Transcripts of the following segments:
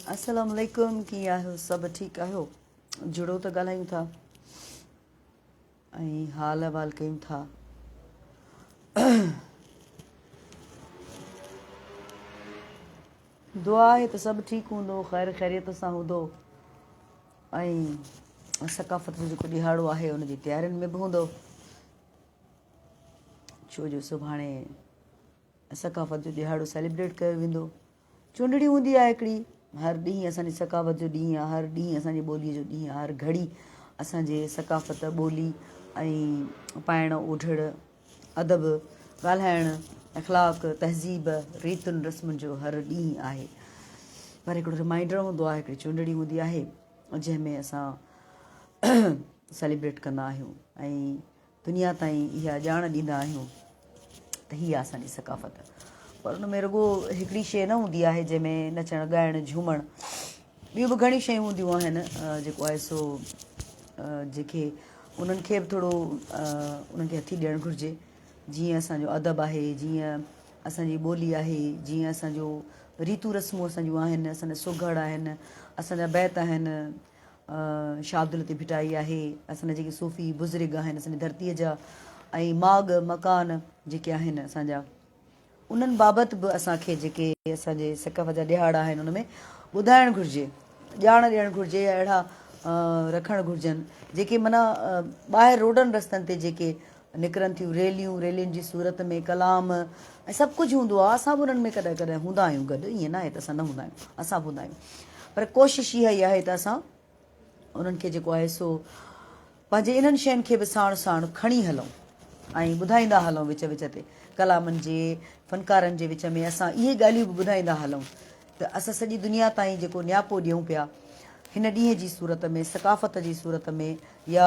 अस्सलाम वालेकुम, कीअं आहियो? सभु ठीकु आहियो? जुड़ो त ॻाल्हायूं था ऐं हाल अहिवाल कयूं था। दुआ आहे त सभु ठीकु हूंदो, ख़ैर ख़ैरियत सां हूंदो ऐं सकाफ़त जो जेको ॾिहाड़ो आहे उनजी तयारियुनि में बि हूंदो, छो जो सुभाणे सकाफ़त जो ॾिहाड़ो सेलिब्रेट कयो वेंदो। चूंडड़ी हूंदी आहे हिकिड़ी, हर ॾींहुं असांजी सकाफ़त जो ॾींहुं आहे, हर ॾींहुं असांजी ॿोलीअ जो ॾींहुं आहे, हर घड़ी असांजे सकाफ़त ॿोली ऐं पाइण ओढ़ण अदब ॻाल्हाइण अख़लाक़ तहज़ीब रीतुनि रस्मुनि जो हर ॾींहुं आहे। पर हिकिड़ो रिमाइंडर हूंदो आहे, हिकिड़ी चूंडड़ी हूंदी आहे जंहिंमें असां सेलिब्रेट कंदा आहियूं ऐं दुनिया ताईं इहा ॼाण ॾींदा आहियूं त हीअ आहे असांजी सकाफ़त। पर उन में रुॻो हिकिड़ी शइ न हूंदी आहे जंहिंमें नचणु ॻाइणु झूमणु, ॿियूं बि घणी शयूं हूंदियूं आहिनि जेको आहे सो जेके उन्हनि खे बि थोरो उन्हनि खे हथी ॾियणु घुरिजे। जीअं असांजो अदब आहे, जीअं असांजी ॿोली आहे, जीअं असांजो रीतू रस्मूं असांजूं आहिनि, असांजा सुघड़ आहिनि, असांजा बैत आहिनि, शादुल ते भिटाई आहे, असांजा जेके सूफ़ी बुज़ुर्ग आहिनि असांजी धरतीअ जा, ऐं माग मकान जेके आहिनि असांजा, उन्हनि बाबति बि असांखे जेके असांजे सकाफ़त जा ॾिहाड़ा आहिनि उन में ॿुधाइणु घुरिजे, ॼाण ॾियणु घुरिजे, अहिड़ा रखणु घुरिजनि जेके माना ॿाहिरि रोडनि रस्तनि ते जेके निकिरनि थियूं रेलियुनि जी सूरत में कलाम ऐं सभु कुझु हूंदो आहे। असां बि उन्हनि में कॾहिं कॾहिं हूंदा आहियूं गॾु, ईअं न आहे त असां न हूंदा आहियूं, असां बि हूंदा आहियूं। पर कोशिशि इहा ई आहे त असां उन्हनि खे जेको आहे सो पंहिंजे इन्हनि शयुनि खे बि साण साण खणी हलूं ऐं ॿुधाईंदा हलूं विच विच ते, कलामनि जे फ़नकारनि जे विच में असां इहे ॻाल्हियूं बि ॿुधाईंदा हलूं त असां सॼी दुनिया ताईं जेको न्यापो ॾियूं पिया हिन ॾींहं जी सूरत में, सकाफ़त जी सूरत में, या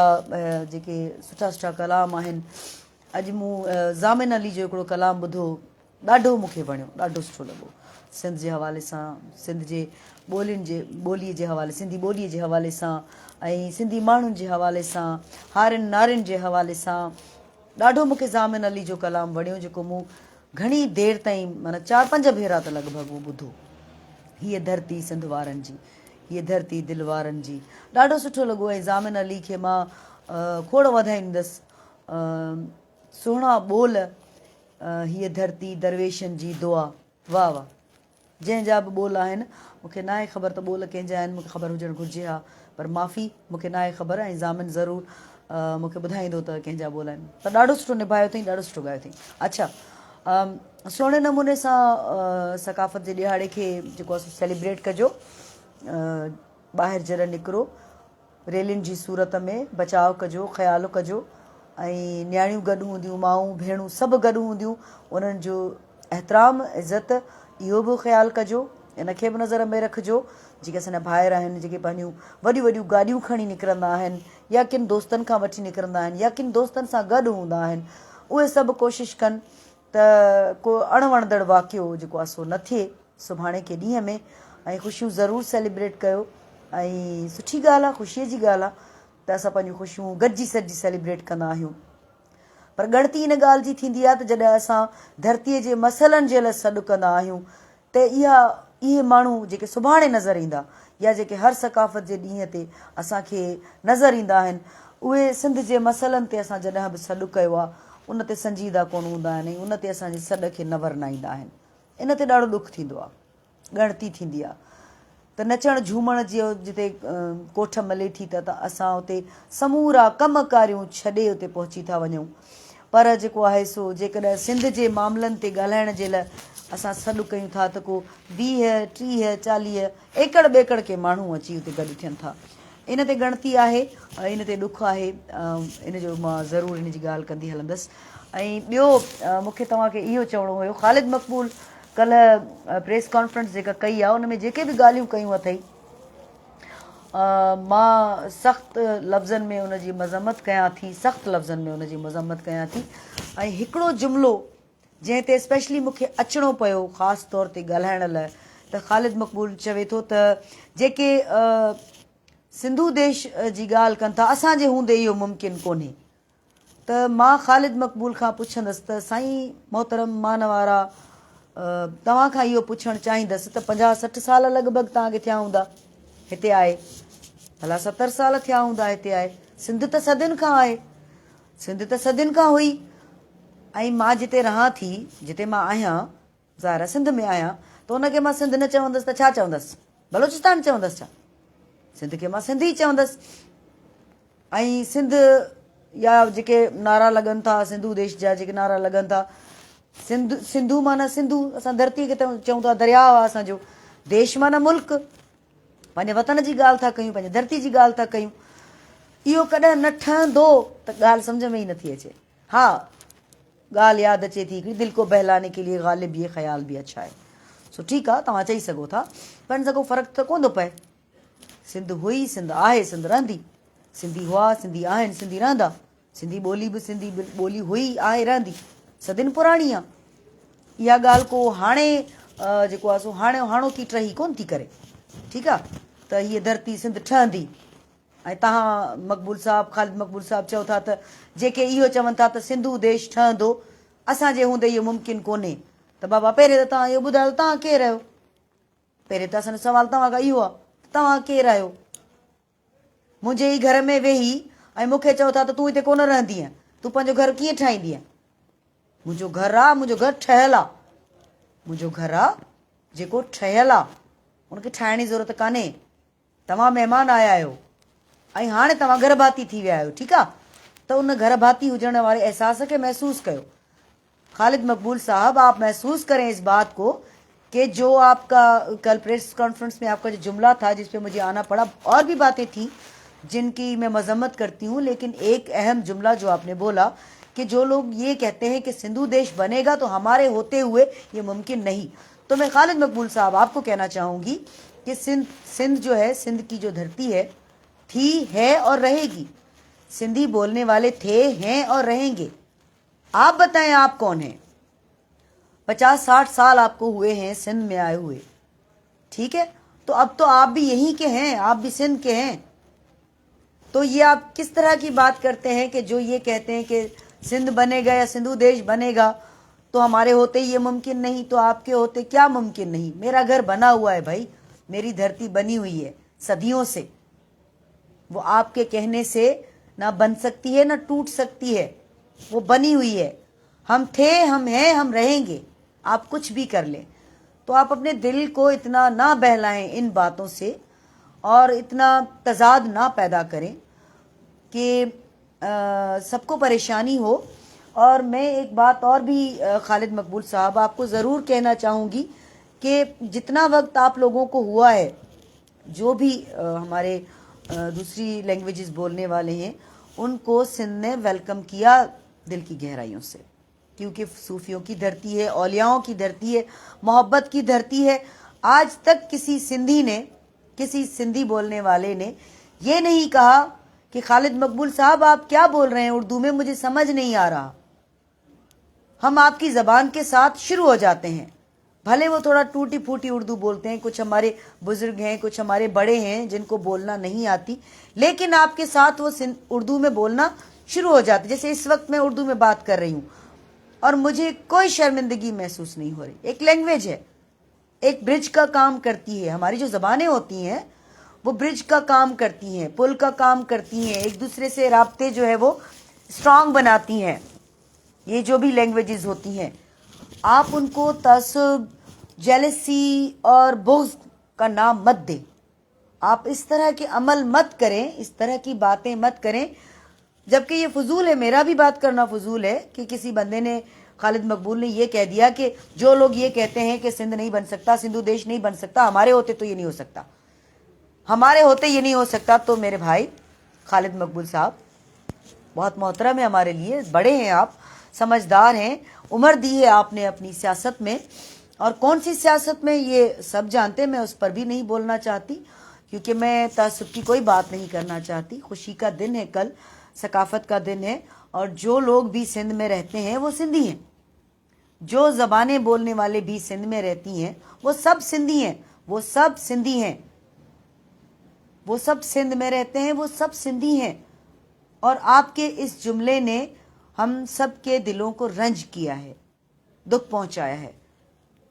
जेके सुठा सुठा कलाम आहिनि। अॼु मूं ज़ामिन अली जो हिकिड़ो कलाम ॿुधो, ॾाढो मूंखे वणियो, ॾाढो सुठो लॻो। सिंध जे हवाले सां, सिंध जे ॿोलीअ जे हवाले, सिंधी ॿोलीअ जे हवाले सां ऐं सिंधी माण्हुनि जे हवाले सां, हारियुनि नारियुनि जे हवाले सां ॾाढो मूंखे ज़ामिन अली जो कलाम वणियो, जेको मूं घणी देरि ताईं माना 4-5 भेरा त लॻभॻि उहो ॿुधो। हीअ धरती सिंध वारनि जी, हीअ धरती दिलि वारनि जी, ॾाढो सुठो लॻो। ऐं ज़ामिन अली खे मां खोड़ वधाईंदसि, सुहिणा ॿोल, हीअ धरती दरवेशनि जी दुआ, वाह वाह। जंहिंजा बि ॿोल आहिनि, मूंखे न आहे ख़बर त ॿोल कंहिंजा आहिनि, मूंखे ख़बर हुजणु घुरिजे हा, पर माफ़ी मूंखे न आहे ख़बर, ऐं ज़ामिन ज़रूरु मूंखे ॿुधाईंदो त कंहिंजा ॿोल आहिनि। पर ॾाढो सुठो निभायो अथई, ॾाढो सुठो ॻायो अथई। अच्छा, सुहिणे नमूने सां सकाफ़त जे ॾिहाड़े खे जेको आहे सेलिब्रेट कजो। ॿाहिरि जॾहिं निकिरो रेलियुनि जी सूरत में बचाव कजो, ख़्यालु कजो, ऐं नियाणियूं गॾु हूंदियूं, माऊं भेणूं सभु गॾु हूंदियूं, उन्हनि जो एतिराम इज़त इहो बि ख़्यालु कजो, इनखे बि नज़र में रखिजो। जेके असांजा भाइर आहिनि, जेके पंहिंजूं वॾियूं वॾियूं गाॾियूं खणी निकिरंदा आहिनि, या किन दोस्तनि खां वठी निकिरंदा आहिनि, या किन दोस्तनि सां गॾु हूंदा आहिनि, उहे सभु कोशिशि कनि त को अणवणंदड़ वाक़ियो जेको आहे सो न थिए सुभाणे के ॾींहं में, ऐं ख़ुशियूं ज़रूरु सेलिब्रेट कयो। ऐं सुठी ॻाल्हि आहे, ख़ुशीअ जी ॻाल्हि आहे त असां पंहिंजूं ख़ुशियूं गॾिजी सॾिजी सेलिब्रेट कंदा आहियूं। पर ॻणती इन ॻाल्हि जी थींदी आहे त जॾहिं असां धरतीअ जे मसइलनि जे लाइ सॾु कंदा आहियूं त इहे माण्हू जेके सुभाणे नज़र ईंदा, या जेके हर सकाफ़त जे ॾींहं ते असांखे नज़र ईंदा आहिनि, उहे सिंध जे मसइलनि ते असां जॾहिं बि सॾु कयो आहे उन ते संजीदा कोन हूंदा आहिनि, ऐं उन ते असांजे सॾ खे न वरनाईंदा आहिनि। इन ते ॾाढो ॾुखु थींदो आहे, ॻणती थींदी आहे त नचण झूमण जो जिते कोठ मिले थी त असां उते समूरा कमकारियूं छॾे उते पहुची था वञूं। पर जेको आहे सो जेकॾहिं सिंध जे मामलनि ते ॻाल्हाइण जे लाइ असां सॾु कयूं था त को 20-30-40 एकड़ ॿेकड़ के माण्हू अची उते गॾु थियनि था। इन ते ॻणती आहे, इन ते ॾुखु आहे, इन जो मां ज़रूरु इन जी ॻाल्हि कंदी हलंदसि। ऐं ॿियो मूंखे तव्हांखे इहो चवणो हुयो, ख़ालिद मक़बूल कल्ह प्रेस कॉन्फ्रेंस जेका कई आहे उन में जेके बि ॻाल्हियूं कयूं अथई, मां सख़्तु लफ़्ज़नि में उन जी मज़म्मत कयां थी, सख़्तु लफ़्ज़नि में उन जी मज़म्मत कयां थी। ऐं हिकिड़ो जुमिलो जंहिं ते स्पेशली मूंखे अचिणो पियो ख़ासि तौर ते ॻाल्हाइण लाइ, त ख़ालिद मक़बूल चवे थो त जेके सिंधू देश जी ॻाल्हि कनि था असांजे हूंदे इहो मुमकिन कोन्हे। त मां ख़ालिद मक़बूल खां पुछंदसि त साईं मोहतरम मान वारा तव्हां खां इहो पुछणु चाहींदसि त 50-60 साल लॻभॻि तव्हांखे थिया हूंदा हिते आए, भला 70 साल थिया हूंदा हिते आए। सिंध त सदियुनि खां आहे, सिंध त सदियुनि खां हुई। ऐं मां जिते रहां थी, जिते मां आहियां, ज़ाहिर सिंध में आहियां, त उनखे मां सिंध न चवंदसि त छा चवंदसि? बलोचिस्तान चवंदसि छा? सिंध खे मां सिंधी चवंदसि। ऐं सिंध या जेके नारा लॻनि था, सिंधू देश जा जेके नारा लॻनि था, सिंधू माना सिंधू, असां धरतीअ खे चऊं था, दरियाउ आहे असांजो। देश माना मुल्क, पंहिंजे वतन जी ॻाल्हि था कयूं, पंहिंजे धरती जी ॻाल्हि था कयूं। इहो कॾहिं न ठहंदो त ॻाल्हि सम्झ में ई नथी अचे। हा, ॻाल्हि यादि अचे थी हिकिड़ी, दिलि को बहलाने के लिए ग़ालिब ये ख़्याल बि अच्छा है। सो ठीकु आहे, तव्हां चई सघो था, पर हिन सां को फ़र्क़ु त कोन थो पए। सिंध हुई, सिंध आहे, सिंध रहंदी। सिंधी हुआ, सिंधी आहिनि, सिंधी रहंदा। सिंधी ॿोली बि सिंधी ॿोली हुई, आहे, रहंदी, सदियुनि पुराणी आहे। इहा ॻाल्हि को हाणे जेको आहे सो हाणोकी टही कोन थी करे। ठीकु आहे, त हीअ धरती सिंध ठहंदी। ऐं तव्हां मक़बूल साहब, ख़ालिद मक़बूल साहब चओ था त जेके इहो चवनि था त सिंधू देश ठहंदो, असांजे हूंदे इहो मुमकिन कोन्हे। त बाबा पहिरियों त तव्हां इहो ॿुधायो, तव्हां केरु आहियो? पहिरियों त असांजो सुवालु तव्हां खां इहो आहे, तव्हां केरु आहियो? मुंहिंजे ई घर में वेही ऐं मूंखे चओ था त तूं हिते कोन रहंदीअ, तूं पंहिंजो घर कीअं ठाहींदीअ? मुंहिंजो घरु आहे, मुंहिंजो घरु ठहियलु आहे, मुंहिंजो घरु आहे जेको ठहियलु आहे, उनखे ठाहिण जी ज़रूरत कान्हे। तव्हां महिमान आया आहियो ऐं हाणे तव्हां गर्भभाती थी विया आहियो, ठीकु आहे, त उन गर्भभाती हुजण वारे एहसास खे महसूस कयो। खालिद मकबूल साहब, आप महसूस करें इस बात को कि जो आपका कल प्रेस कॉन्फ्रेंस में आपका जो जुमला था जिस पे मुझे आना पड़ा, और भी बातें थी जिनकी मैं मजम्मत करती हूँ, लेकिन एक अहम जुमला जो आपने बोला कि जो लोग ये कहते हैं कि सिंधु देश बनेगा तो हमारे होते हुए ये मुमकिन नहीं, तो मैं खालिद मकबूल साहब आपको कहना चाहूँगी कि सिंध जो है, सिंध की जो धरती है, थी, है और रहेगी। सिंधी बोलने वाले थे, हैं और रहेंगे। आप बताएं आप कौन हैं? 50-60 साल आपको हुए हैं सिंध में आए हुए, ठीक है, तो अब तो आप भी यहीं के हैं, आप भी सिंध के हैं। तो ये आप किस तरह की बात करते हैं कि जो ये कहते हैं कि सिंध बनेगा या सिंधु देश बनेगा तो हमारे होते ये मुमकिन नहीं, तो आपके होते क्या मुमकिन नहीं? मेरा घर बना हुआ है भाई, मेरी धरती बनी हुई है सदियों से, वो आपके कहने से ना बन सकती है ना टूट सकती है, वो बनी हुई है। हम थे, हम हैं, हम रहेंगे, आप कुछ भी कर लें। तो आप अपने दिल को इतना ना बहलाएं इन बातों से और इतना तजाद ना पैदा करें कि सबको परेशानी हो। और मैं एक बात और भी खालिद मकबूल साहब आपको ज़रूर कहना चाहूँगी कि जितना वक्त आप लोगों को हुआ है, जो भी हमारे दूसरी लैंग्वेजेस बोलने वाले हैं, उनको सिंध ने वेलकम किया दिल की गहराइयों से, क्योंकि सूफियों की धरती है, औलियाओं की धरती है, मोहब्बत की धरती है। आज तक किसी सिंधी ने, किसी सिंधी बोलने वाले ने ये नहीं कहा कि खालिद मकबूल साहब आप क्या बोल रहे हैं उर्दू में, मुझे समझ नहीं आ रहा। हम आपकी ज़बान के साथ शुरू हो जाते हैं, भले वो थोड़ा टूटी फूटी उर्दू बोलते हैं, कुछ हमारे बुजुर्ग हैं, कुछ हमारे बड़े हैं जिनको बोलना नहीं आती, लेकिन आपके साथ वो उर्दू में बोलना शुरू हो जाते। जैसे इस वक्त मैं उर्दू में बात कर रही हूँ और मुझे कोई शर्मिंदगी महसूस नहीं हो रही। एक लैंग्वेज है, एक ब्रिज का काम करती है। हमारी जो ज़बानें होती हैं वो ब्रिज का काम करती हैं, पुल का काम करती हैं, एक दूसरे से राब्ते जो है वो स्ट्रांग बनाती हैं। ये जो भी लैंग्वेजेस होती हैं, आप उनको तअस्सुब, जेलसी और बुग़्ज़ का नाम मत दें। आप इस तरह के अमल मत करें, इस तरह की बातें मत करें, जबकि ये फजूल है। मेरा भी बात करना फजूल है कि किसी बंदे ने, खालिद मकबूल ने ये कह दिया कि जो लोग ये कहते हैं कि सिंध नहीं बन सकता, सिंधु देश नहीं बन सकता, हमारे होते तो ये नहीं हो सकता, हमारे होते ये नहीं हो सकता। तो मेरे भाई खालिद मकबूल साहब बहुत मोहतरम है हमारे लिए, बड़े हैं आप, समझदार हैं, उम्र दी है आपने अपनी सियासत में, और कौन सी सियासत में ये सब जानते हैं। मैं उस पर भी नहीं बोलना चाहती क्योंकि मैं तअस्सुब की कोई बात नहीं करना चाहती। खुशी का दिन है कल, सकाफत का दिन है, और जो लोग भी सिंध में रहते हैं वो सिंधी हैं, जो ज़बानें बोलने वाले भी सिंध में रहती हैं वो सब सिंधी हैं, वो सब सिंधी हैं, वो सब सिंध में रहते हैं, वो सब सिंधी हैं। और आपके इस जुमले ने हम सब के दिलों को रंज किया है, दुख पहुंचाया है।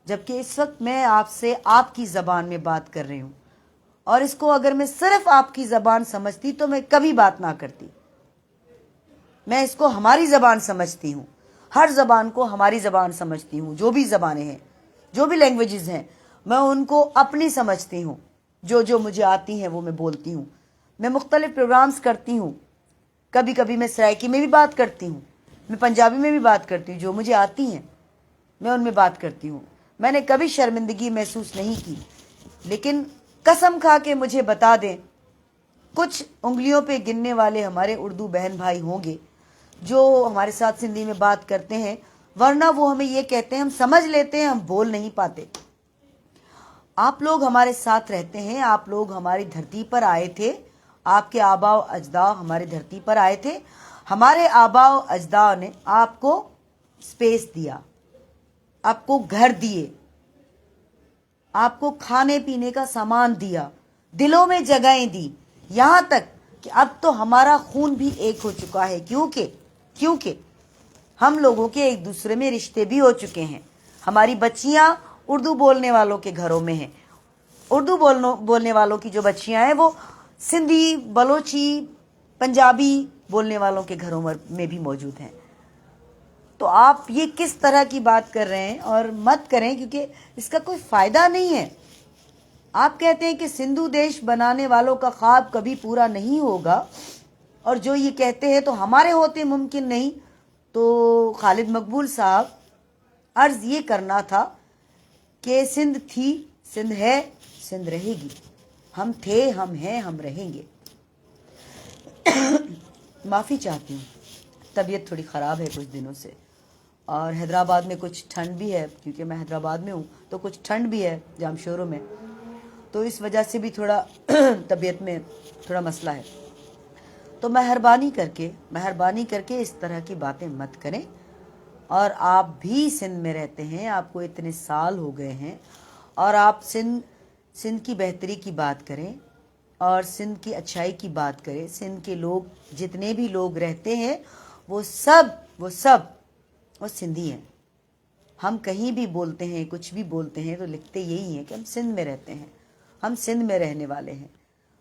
جبکہ اس وقت میں آپ سے آپ کی زبان میں بات کر رہی ہوں، اور اس کو اگر میں صرف آپ کی زبان سمجھتی تو میں کبھی بات نہ کرتی. میں اس کو ہماری زبان سمجھتی ہوں، ہر زبان کو ہماری زبان سمجھتی ہوں. جو بھی زبانیں ہیں، جو بھی لینگویجز ہیں، میں ان کو اپنی سمجھتی ہوں. جو مجھے آتی ہیں وہ میں بولتی ہوں. میں مختلف پروگرامز کرتی ہوں. کبھی کبھی میں سرائکی میں بھی بات کرتی ہوں، میں پنجابی میں بھی بات کرتی ہوں. جو مجھے آتی ہیں میں ان میں بات کرتی ہوں. میں نے کبھی شرمندگی محسوس نہیں کی. لیکن قسم کھا کے مجھے بتا دیں، کچھ انگلیوں پہ گننے والے ہمارے اردو بہن بھائی ہوں گے جو ہمارے ساتھ سندھی میں بات کرتے ہیں، ورنہ وہ ہمیں یہ کہتے ہیں ہم سمجھ لیتے ہیں، ہم بول نہیں پاتے. آپ لوگ ہمارے ساتھ رہتے ہیں، آپ لوگ ہماری دھرتی پر آئے تھے، آپ کے آباء و اجداد ہماری دھرتی پر آئے تھے. ہمارے آباء و اجداد نے آپ کو سپیس دیا، آپ کو گھر دیے، آپ کو کھانے پینے کا سامان دیا، دلوں میں جگہیں دی، یہاں تک کہ اب تو ہمارا خون بھی ایک ہو چکا ہے. کیونکہ ہم لوگوں کے ایک دوسرے میں رشتے بھی ہو چکے ہیں. ہماری بچیاں اردو بولنے والوں کے گھروں میں ہیں. اردو بولنے والوں کی جو بچیاں ہیں وہ سندھی، بلوچی، پنجابی بولنے والوں کے گھروں میں بھی موجود ہیں. تو آپ یہ کس طرح کی بات کر رہے ہیں؟ اور مت کریں، کیونکہ اس کا کوئی فائدہ نہیں ہے. آپ کہتے ہیں کہ سندھو دیش بنانے والوں کا خواب کبھی پورا نہیں ہوگا، اور جو یہ کہتے ہیں تو ہمارے ہوتے ممکن نہیں. تو خالد مقبول صاحب، عرض یہ کرنا تھا کہ سندھ تھی، سندھ ہے، سندھ رہے گی. ہم تھے، ہم ہیں، ہم رہیں گے. معافی چاہتی ہوں، طبیعت تھوڑی خراب ہے کچھ دنوں سے، اور حیدرآباد میں کچھ ٹھنڈ بھی ہے، کیونکہ میں حیدرآباد میں ہوں تو کچھ ٹھنڈ بھی ہے جامشورو میں، تو اس وجہ سے بھی تھوڑا طبیعت میں تھوڑا مسئلہ ہے. تو مہربانی کر کے اس طرح کی باتیں مت کریں. اور آپ بھی سندھ میں رہتے ہیں، آپ کو اتنے سال ہو گئے ہیں، اور آپ سندھ کی بہتری کی بات کریں اور سندھ کی اچھائی کی بات کریں. سندھ کے لوگ جتنے بھی لوگ رہتے ہیں وہ سب سندھی ہیں. ہم کہیں بھی بولتے ہیں، کچھ بھی بولتے ہیں تو لکھتے یہی ہیں کہ ہم سندھ میں رہتے ہیں، ہم سندھ میں رہنے والے ہیں.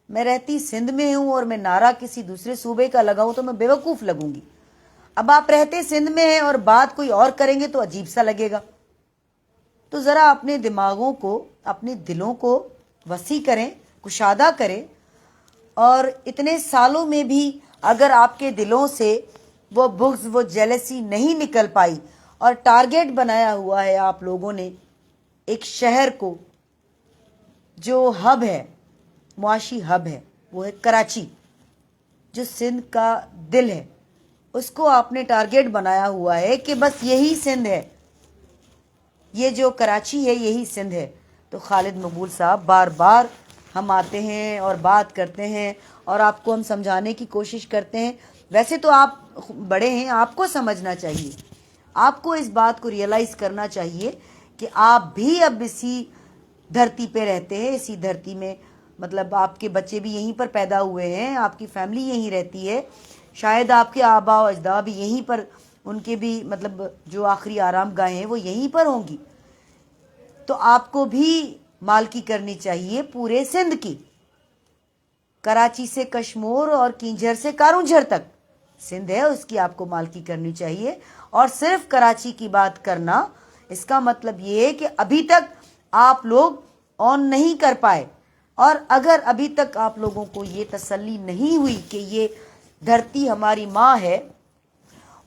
میں رہتی سندھ میں ہوں اور میں نعرہ کسی دوسرے صوبے کا لگاؤں تو میں بیوقوف لگوں گی. اب آپ رہتے سندھ میں ہیں اور بات کوئی اور کریں گے تو عجیب سا لگے گا. تو ذرا اپنے دماغوں کو، اپنے دلوں کو وسیع کریں، کشادہ کریں. اور اتنے سالوں میں بھی اگر آپ کے دلوں سے وہ بغض، وہ جیلسی نہیں نکل پائی، اور ٹارگیٹ بنایا ہوا ہے آپ لوگوں نے ایک شہر کو جو ہب ہے، معاشی ہب ہے، وہ ہے کراچی، جو سندھ کا دل ہے، اس کو آپ نے ٹارگیٹ بنایا ہوا ہے کہ بس یہی سندھ ہے، یہ جو کراچی ہے یہی سندھ ہے. تو خالد مقبول صاحب، بار بار ہم آتے ہیں اور بات کرتے ہیں اور آپ کو ہم سمجھانے کی کوشش کرتے ہیں. ویسے تو آپ بڑے ہیں، آپ کو سمجھنا چاہیے، آپ کو اس بات کو ریئلائز کرنا چاہیے کہ آپ بھی اب اسی دھرتی پہ رہتے ہیں، اسی دھرتی میں، مطلب آپ کے بچے بھی یہیں پر پیدا ہوئے ہیں، آپ کی فیملی یہیں رہتی ہے، شاید آپ کے آباء و اجداد بھی یہیں پر، ان کے بھی مطلب جو آخری آرام گاہیں ہیں وہ یہیں پر ہوں گی. تو آپ کو بھی مالکی کرنی چاہیے پورے سندھ کی، کراچی سے کشمور اور کینجھر سے کارونجھر تک سندھ ہے، اس کی آپ کو مالکی کرنی چاہیے. اور صرف کراچی کی بات کرنا، اس کا مطلب یہ ہے کہ ابھی تک آپ لوگ آن نہیں کر پائے. اور اگر ابھی تک آپ لوگوں کو یہ تسلی نہیں ہوئی کہ یہ دھرتی ہماری ماں ہے،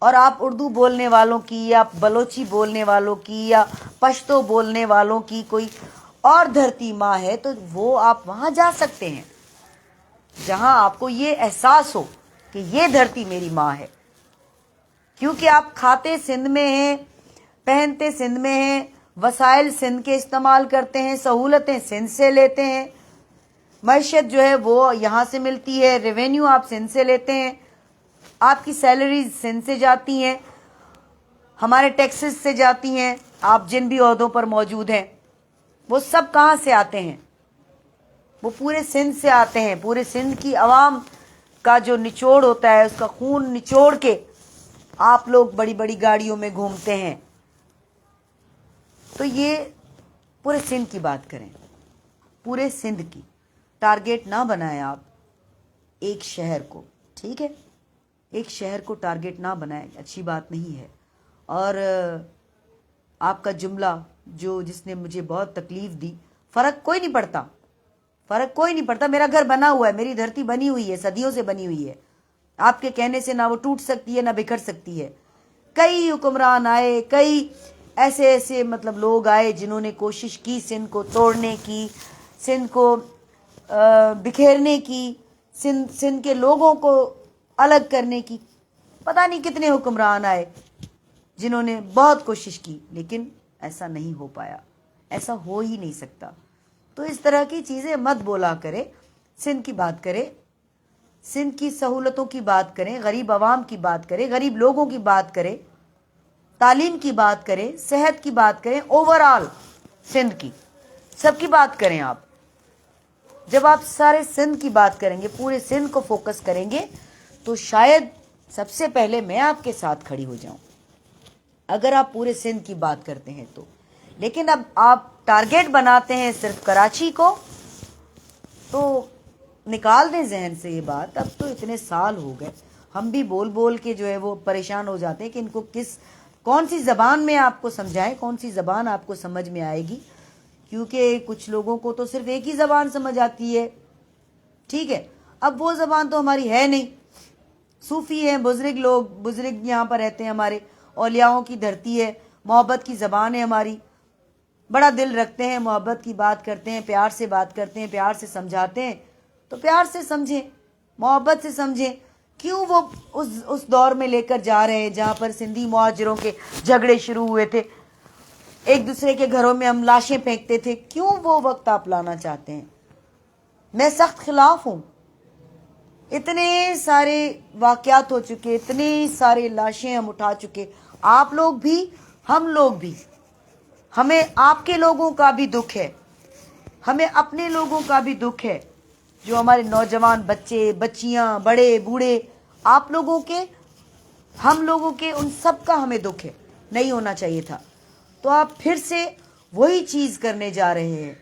اور آپ اردو بولنے والوں کی یا بلوچی بولنے والوں کی یا پشتو بولنے والوں کی کوئی اور دھرتی ماں ہے، تو وہ آپ وہاں جا سکتے ہیں جہاں آپ کو یہ احساس ہو کہ یہ دھرتی میری ماں ہے. کیونکہ آپ کھاتے سندھ میں ہیں، پہنتے سندھ میں ہیں، وسائل سندھ کے استعمال کرتے ہیں، سہولتیں سندھ سے لیتے ہیں، معیشت جو ہے وہ یہاں سے ملتی ہے، ریونیو آپ سندھ سے لیتے ہیں، آپ کی سیلریز سندھ سے جاتی ہیں، ہمارے ٹیکسز سے جاتی ہیں. آپ جن بھی عہدوں پر موجود ہیں وہ سب کہاں سے آتے ہیں؟ وہ پورے سندھ سے آتے ہیں. پورے سندھ کی عوام کا جو نچوڑ ہوتا ہے، اس کا خون نچوڑ کے آپ لوگ بڑی بڑی گاڑیوں میں گھومتے ہیں. تو یہ पूरे सिंध की बात करें, पूरे सिंध की, टारगेट ना बनाएं आप एक शहर को, ठीक है, एक शहर को टारगेट ना बनाएं, अच्छी बात नहीं है। और आपका जुमला जो जिसने मुझे बहुत तकलीफ दी, फ़र्क कोई नहीं पड़ता, फ़र्क कोई नहीं पड़ता, मेरा घर बना हुआ है, मेरी धरती बनी हुई है, सदियों से बनी हुई है, आपके कहने से ना वो टूट सकती है ना बिखर सकती है। कई हुक्मरान आए, कई ऐसे ऐसे मतलब लोग आए जिन्होंने कोशिश की सिंध को तोड़ने की, सिंध को बिखेरने की, सिंध के लोगों को अलग करने की। पता नहीं कितने हुक्मरान आए जिन्होंने बहुत कोशिश की, लेकिन ऐसा नहीं हो पाया, ऐसा हो ही नहीं सकता। तो इस तरह की चीज़ें मत बोला करें। सिंध की बात करें, सिंध की सहूलतों की बात करें, गरीब आवाम की बात करें, गरीब लोगों की बात करें, तालीम की बात करें, सेहत की बात करें, ओवरऑल सिंध की, सबकी बात करें आप। जब आप सारे सिंध की बात करेंगे, पूरे सिंध को फोकस करेंगे, तो शायद सबसे पहले मैं आपके साथ खड़ी हो जाऊं, अगर आप पूरे सिंध की बात करते हैं तो। लेकिन अब आप टारगेट बनाते हैं सिर्फ कराची को, तो निकाल दें जहन से ये बात। अब तो इतने साल हो गए, हम भी बोल बोल के जो है वो परेशान हो जाते हैं कि इनको कौन सी ज़बान में आपको समझाएं, कौन सी ज़बान आपको समझ में आएगी, क्योंकि कुछ लोगों को तो सिर्फ एक ही ज़बान समझ आती है, ठीक है। अब वो ज़बान तो हमारी है नहीं, सूफ़ी हैं, बुज़ुर्ग लोग, बुज़ुर्ग यहाँ पर रहते हैं, हमारे औलियाओं की धरती है, मोहब्बत की ज़बान है हमारी, बड़ा दिल रखते हैं, मोहब्बत की बात करते हैं, प्यार से बात करते हैं, प्यार से समझाते हैं, तो प्यार से समझें, मोहब्बत से समझें। क्यों वो उस दौर में लेकर जा रहे हैं जहाँ पर सिंधी मुहाजिरों के झगड़े शुरू हुए थे, एक दूसरे के घरों में हम लाशें फेंकते थे, क्यों वो वक्त आप लाना चाहते हैं? मैं सख्त खिलाफ हूँ। इतने सारे वाक़यात हो चुके, इतने सारे लाशें हम उठा चुके, आप लोग भी हम लोग भी, हमें आपके लोगों का भी दुख है, हमें अपने लोगों का भी दुख है, जो हमारे नौजवान बच्चे बच्चियां, बड़े बूढ़े, आप लोगों के, हम लोगों के, उन सब का हमें दुख है। नहीं होना चाहिए था। तो आप फिर से वही चीज़ करने जा रहे हैं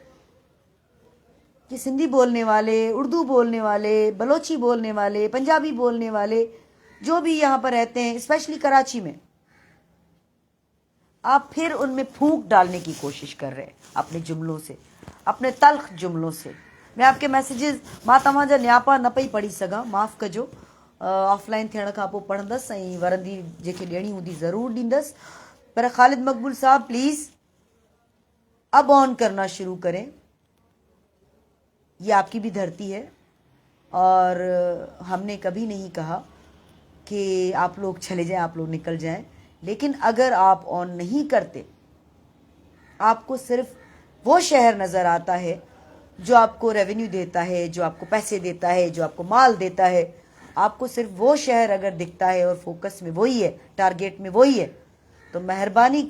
कि सिंधी बोलने वाले, उर्दू बोलने वाले, बलोची बोलने वाले, पंजाबी बोलने वाले जो भी यहाँ पर रहते हैं, स्पेशली कराची में, आप फिर उनमें फूंक डालने की कोशिश कर रहे हैं अपने जुमलों से, अपने तल्ख जुमलों से। मैं आपके मैसेजेस मां तव्हांजा न्यापा न पई पढ़ी सघां, माफ़ कजो, ऑफलाइन थियण खां पोइ पढ़ंदसि ऐं वरंदी जेके ॾियणी हूंदी ज़रूरु ॾींदसि। पर ख़ालिद मकबूल साहब प्लीज़ अब ऑन करना शुरू करें, ये आपकी भी धरती है, और हमने कभी नहीं कहा कि आप लोग चले जाएं, आप लोग निकल जाएं, लेकिन अगर आप ऑन नहीं करते, आपको सिर्फ वो शहर नज़र आता है जो आपको रेवेन्यू देता है, जो आपको पैसे देता है, जो आपको माल देता है, आपको सिर्फ वो शहर अगर दिखता है और फोकस में वही है, टारगेट में वही है, तो मेहरबानी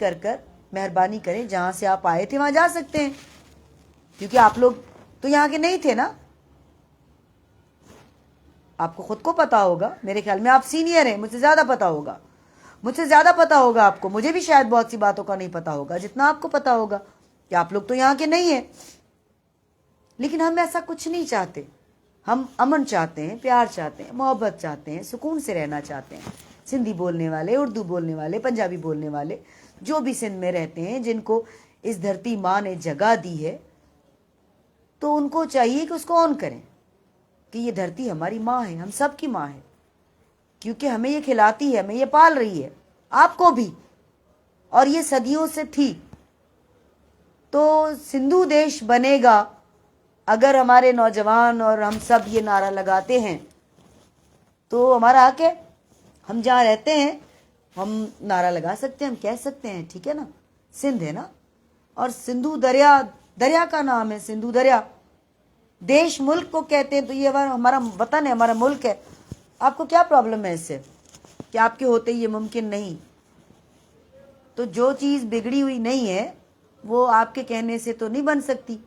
करें, जहाँ से आप आए थे वहाँ जा सकते हैं, क्योंकि आप लोग तो यहाँ के नहीं थे ना, आपको खुद को पता होगा। मेरे ख्याल में आप सीनियर हैं, मुझसे ज़्यादा पता होगा आपको। मुझे भी शायद बहुत सी बातों का नहीं पता होगा जितना आपको पता होगा कि आप लोग तो यहाँ के नहीं हैं। लेकिन हम ऐसा कुछ नहीं चाहते, हम अमन चाहते हैं, प्यार चाहते हैं, मोहब्बत चाहते हैं, सुकून से रहना चाहते हैं। सिंधी बोलने वाले, उर्दू बोलने वाले, पंजाबी बोलने वाले जो भी सिंध में रहते हैं, जिनको इस धरती माँ ने जगह दी है, तो उनको चाहिए कि उसको ऑन करें कि ये धरती हमारी माँ है, हम सब की माँ है, क्योंकि हमें ये खिलाती है, हमें ये पाल रही है, आपको भी, और ये सदियों से थी। तो सिंधु देश बनेगा अगर हमारे नौजवान और हम सब ये नारा लगाते हैं, तो हमारा हक है, हम जहाँ रहते हैं हम नारा लगा सकते हैं, हम कह सकते हैं, ठीक है ना, सिंध है ना, और सिंधु दरिया का नाम है, सिंधु दरिया। देश मुल्क को कहते हैं, तो ये हमारा वतन है, हमारा मुल्क है। आपको क्या प्रॉब्लम है इससे कि आपके होते ये मुमकिन नहीं? तो जो चीज़ बिगड़ी हुई नहीं है वो आपके कहने से तो नहीं बन सकती,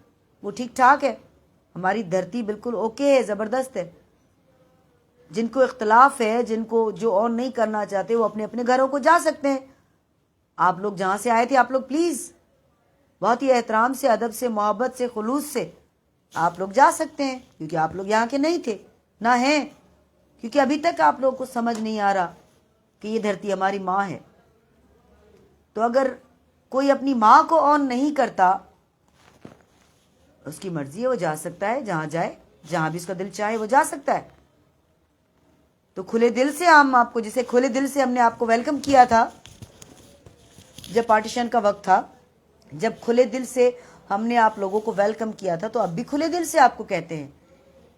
वो ठीक ठाक है। हमारी धरती बिल्कुल ओके है, ज़बरदस्त है। जिनको इख्तलाफ है, जिनको जो ऑन नहीं करना चाहते, वो अपने अपने घरों को जा सकते हैं। आप लोग जहाँ से आए थे, आप लोग प्लीज़ बहुत ही एहतराम से, अदब से, मोहब्बत से, खुलूस से आप लोग जा सकते हैं, क्योंकि आप लोग यहाँ के नहीं थे ना हैं, क्योंकि अभी तक आप लोगों को समझ नहीं आ रहा कि ये धरती हमारी माँ है। तो अगर कोई अपनी माँ को ऑन नहीं करता, उसकी मर्जी है, वो जा सकता है जहां जाए, जहां भी उसका दिल चाहे वो जा सकता है। तो खुले दिल से हम आपको, जिसे खुले दिल से हमने आपको वेलकम किया था जब पार्टीशन का वक्त था, जब खुले दिल से हमने आप लोगों को वेलकम किया था, तो अब भी खुले दिल से आपको कहते हैं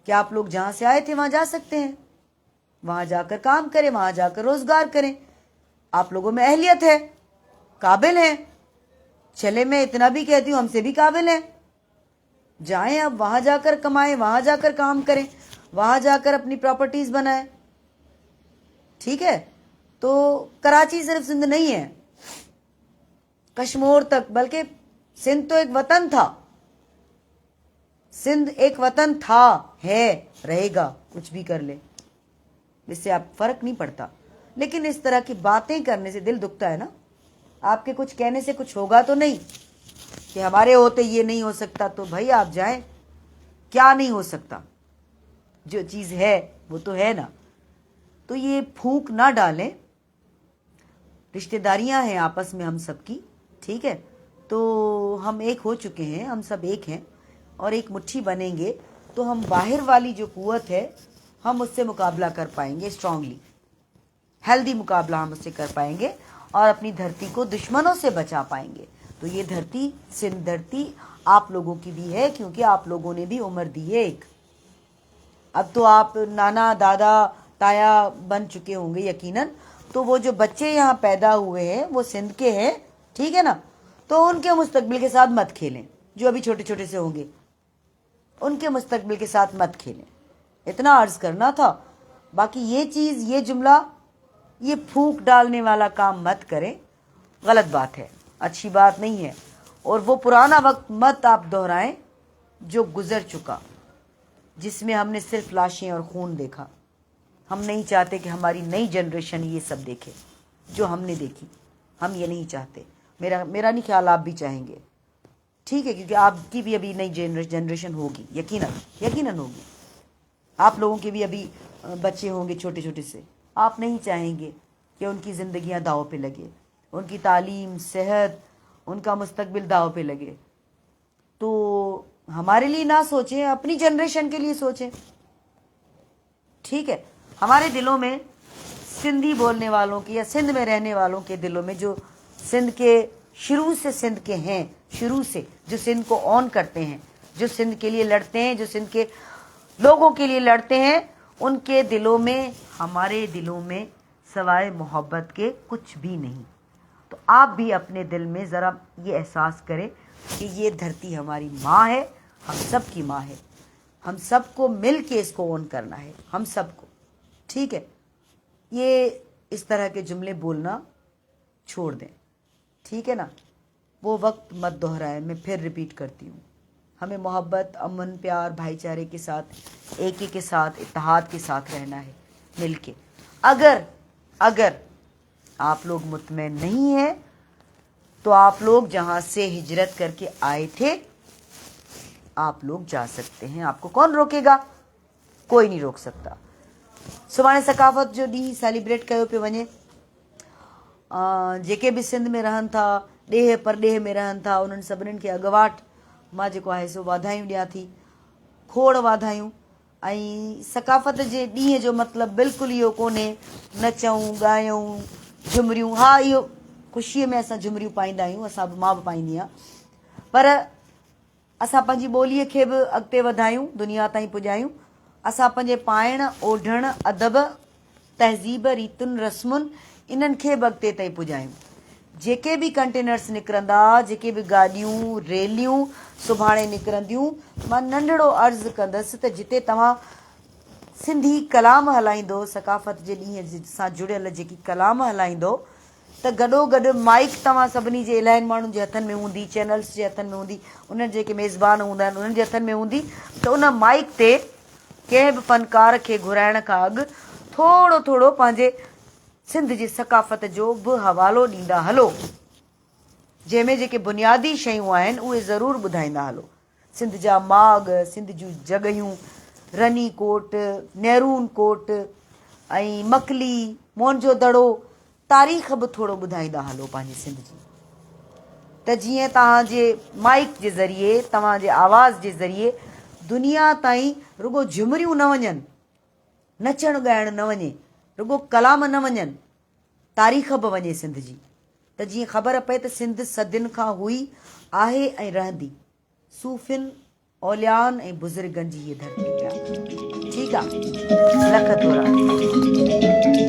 कि आप लोग जहां से आए थे वहां जा सकते हैं, वहां जाकर काम करें, वहां जाकर रोजगार करें। आप लोगों में अहलियत है, काबिल हैं। चले, मैं इतना भी कहती हूं, हमसे भी काबिल हैं। जाएं, अब वहां जाकर कमाएं, वहां जाकर काम करें, वहां जाकर अपनी प्रॉपर्टीज बनाएं। ठीक है? तो कराची सिर्फ सिंध नहीं है, कश्मीर तक, बल्कि सिंध तो एक वतन था। सिंध एक वतन था, है, रहेगा, कुछ भी कर ले, इससे आप फर्क नहीं पड़ता। लेकिन इस तरह की बातें करने से दिल दुखता है ना। आपके कुछ कहने से कुछ होगा तो नहीं कि हमारे होते ये नहीं हो सकता। तो भाई आप जाएं, क्या नहीं हो सकता? जो चीज है वो तो है ना। तो ये फूंक ना डालें, रिश्तेदारियां हैं आपस में हम सबकी, ठीक है? तो हम एक हो चुके हैं, हम सब एक हैं और एक मुट्ठी बनेंगे तो हम बाहर वाली जो कुव्वत है हम उससे मुकाबला कर पाएंगे, स्ट्रांगली, हेल्दी मुकाबला हम उससे कर पाएंगे और अपनी धरती को दुश्मनों से बचा पाएंगे। तो ये धरती, सिंध धरती आप लोगों की भी है, क्योंकि आप लोगों ने भी उम्र दी है एक। अब तो आप नाना, दादा, ताया बन चुके होंगे यकीनन। तो वो जो बच्चे यहाँ पैदा हुए हैं वो सिंध के हैं, ठीक है ना? तो उनके मुस्तकबिल के साथ मत खेलें, जो अभी छोटे छोटे से होंगे उनके मुस्तकबिल के साथ मत खेलें। इतना अर्ज करना था। बाकी ये चीज, ये जुमला, ये फूंक डालने वाला काम मत करें, गलत बात है, अच्छी बात नहीं है। और वो पुराना वक्त मत आप दोहराएं जो गुजर चुका, जिसमें हमने सिर्फ लाशें और खून देखा। हम नहीं चाहते कि हमारी नई जनरेशन ये सब देखे जो हमने देखी, हम ये नहीं चाहते। मेरा नहीं ख्याल आप भी चाहेंगे, ठीक है? क्योंकि आपकी भी अभी नई जनरेशन होगी, यकीनन होगी। आप लोगों के भी अभी बच्चे होंगे छोटे छोटे से। आप नहीं चाहेंगे कि उनकी ज़िंदगियां दाव पे लगे, उनकी तालीम, सेहत, उनका मुस्तकबिल दाव पे लगे। तो हमारे लिए ना सोचें, अपनी जनरेशन के लिए सोचें, ठीक है? हमारे दिलों में, सिंधी बोलने वालों की या सिंध में रहने वालों के दिलों में, जो सिंध के शुरू से सिंध के हैं, शुरू से जो सिंध को ऑन करते हैं, जो सिंध के लिए लड़ते हैं, जो सिंध के लोगों के लिए लड़ते हैं, उनके दिलों में, हमारे दिलों में सवाए मोहब्बत के कुछ भी नहीं। तो आप भी अपने दिल में ज़रा ये एहसास करें कि ये धरती हमारी माँ है, हम सब की माँ है। हम सबको मिल के इसको ऑन करना है, हम सबको, ठीक है? ये इस तरह के जुमले बोलना छोड़ दें, ठीक है ना? वो वक्त मत दोहराएं। मैं फिर रिपीट करती हूँ, हमें मोहब्बत, अमन, प्यार, भाईचारे के साथ, एक के साथ, इत्तेहाद के साथ रहना है, मिल के। अगर आप लोग मुतमईन नहीं हैं तो आप लोग जहाँ से हिजरत करके आए थे आप लोग जा सकते हैं। आपको कौन रोकेगा? कोई नहीं रोक सकता। सुभाणे सकाफ़त जो ॾींहुं सेलिब्रेट कयो पियो वञे, जेके बि सिंध में रहनि था, ॾेह परॾेह में रहनि था, उन्हनि सभिनीनि खे अॻुवाट मां जेको आहे सो वाधायूं ॾियां थी, खोड़ वाधायूं। ऐं सकाफ़त जे ॾींहं जो मतिलबु बिल्कुलु इहो कोन्हे नचूं, ॻायूं, झुमरियूं। हा, इहो ख़ुशीअ में असां झुमरियूं पाईंदा आहियूं, असां बि, मां बि पाईंदी आहियां, पर असां पंहिंजी ॿोलीअ खे बि अॻिते वधायूं, दुनिया ताईं पुॼायूं। असां पंहिंजे पाइण, ओढ़ण, अदब, तहज़ीब, रीतुनि, रस्मुनि, इन्हनि खे बि अॻिते ताईं पुॼायूं। जेके बि कंटेनर्स निकिरंदा, जेके बि गाॾियूं, रेलियूं सुभाणे निकिरंदियूं, मां नंढड़ो अर्ज़ु कंदसि त जिते तव्हां सिंधी कलाम हलाईंदो, सकाफ़त जे ॾींहं सां जुड़ियल जेकी कलाम हलाईंदो, त गॾोगॾु माइक तव्हां सभिनी जे, इलाहिनि माण्हुनि जे हथनि में हूंदी, चैनल्स जे हथनि में हूंदी, उन्हनि जेके मेज़बान हूंदा आहिनि उन्हनि जे हथनि में हूंदी, त उन माइक ते कंहिं बि फ़नकार खे घुराइण खां अॻु थोरो थोरो पंहिंजे सिंध जी सकाफ़त जो बि हवालो ॾींदा हलो। जंहिंमें जेके बुनियादी शयूं आहिनि उहे ज़रूरु ॿुधाईंदा हलो। सिंध जा माग, सिंध जूं जॻहियूं, रनी कोट, नेरून कोट ऐं मकली, मोहनजो दड़ो, तारीख़ बि थोरो ॿुधाईंदा हलो पंहिंजी सिंध जी, त जीअं तव्हांजे माइक जे ज़रिए, तव्हांजे आवाज़ जे ज़रिए दुनिया ताईं रुगो झुमरियूं न वञनि, नचणु ॻाइणु न वञे, रुगो कलाम न वञनि, तारीख़ बि वञे सिंध जी, त जीअं ख़बर पए त सिंध सदियुनि खां हुई, आहे ऐं रहंदी सूफ़ियुनि, औलियान ऐं बुज़ुर्गनि जी हीअ धरती आहे। ठीकु आहे, लख थोरा।